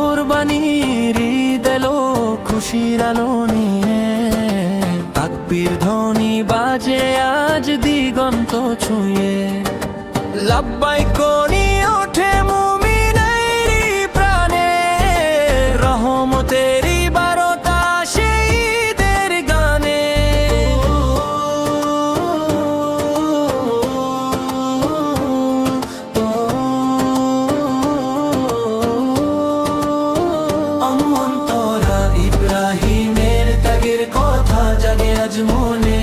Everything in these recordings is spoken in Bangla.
কোরবানির ঈদ এলো খুশির আলো নিয়ে, তাকবীর ধ্বনি বাজে আজ দিগন্ত ছুঁয়ে। লাব্বাইক করি ওঠে মুমিনেরই প্রাণে, রহমতেরই বারতা সেই ঈদের গানে। অন্তরা ইব্রাহিমের ত্যাগের কথা জাগে আজ মনে,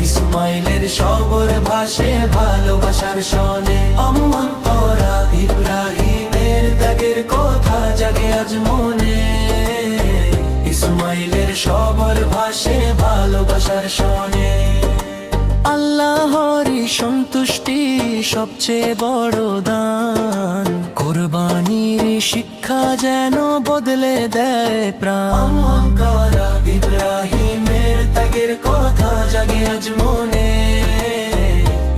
ইসমাইলের সবর ভাসে ভালোবাসার শনে। অন্তরা ইব্রাহিমের ত্যাগের কথা জাগে আজ মনে, ইসমাইলের সবর ভাসে ভালোবাসার শনে। আল্লাহরই সন্তুষ্টি সবচেয়ে বড় দান, কোরবানির শিক্ষা যেন বদলে দেয় প্রাণ। অন্তরা ইব্রাহিমের ত্যাগের কথা জাগে আজ মনে,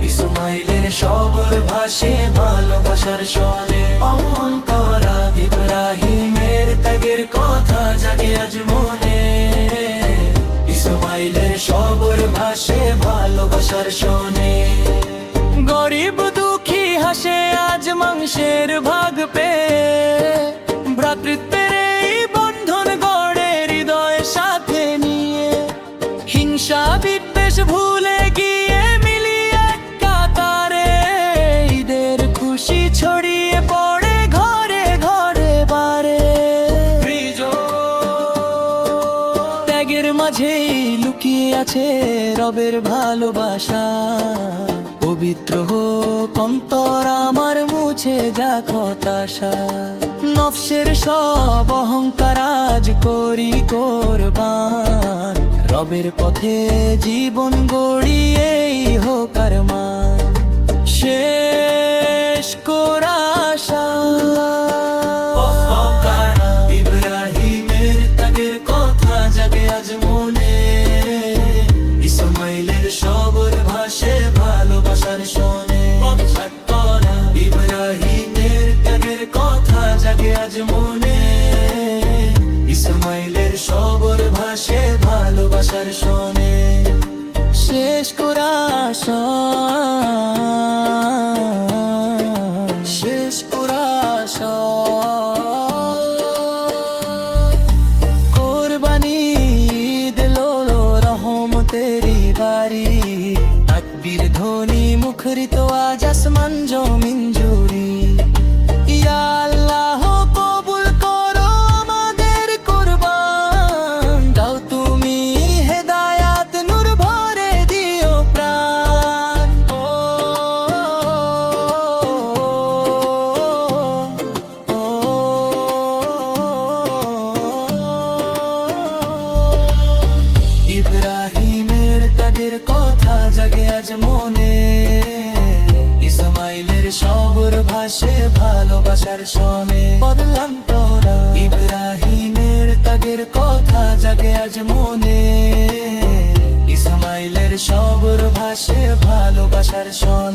ইসমাইলের সবর ভাসে ভালোবাসার শনে। অন্তরা ইব্রাহিমের ত্যাগের কথা জাগে আজ মনে, ইসমাইলের সবর ভাসে ভালোবাসার শনে। গরিব দুঃখী হাসে আজ মাংসের ভাগ পেয়ে, ভ্রাতৃত্বের এই বন্ধন গড়ে হৃদয় সাথে নিয়ে। হিংসা বিদ্বেষ ভুলে গিয়ে মিলিয়ে কাতারে, ঈদের খুশি ছড়িয়ে পড়ে ঘরে ঘরে বারে। ত্যাগের মাঝেই লুকিয়ে আছে রবের ভালোবাসা, পবিত্র হোক অন্তর আমার মুছে যাক হতাশা। নফসের সব অহংকার আজ করি কোরবান, রবের পথে জীবন গড়িয়েই হোক আরমান। শেষ করা আশা ইব্রাহিমের ত্যাগের কথা জাগে আজ মনে, ইসমাইলের সবর ভাসে ভালোবাসার শনে। ইব্রাহিমের ত্যাগের কথা জাগে আজ মনে, ইসমাইলের সবর ভাসে ভালোবাসার শনে। শেষ করা আশা, শেষ করা আশা। কোরবানি দিল রহমতেরই বাড়ি, তাকবীর ধ্বনি মুখরিত আজ আসমান জমিন জুড়ি। ইয়া আল্লাহ কবুল করো আমাদের কুরবান, দাও তুমি হেদায়াত নূর ভরে দিও প্রাণ। ইব্রাহিমের ত্যাগের কথা জাগে আজ মনে, ইসমাইলের সবর ভাসে ভালোবাসার শনে। বদলাম তোরা ইব্রাহিমের ত্যাগের কথা জাগে আজ মনে, ইসমাইলের সবর ভাসে ভালোবাসার শনে।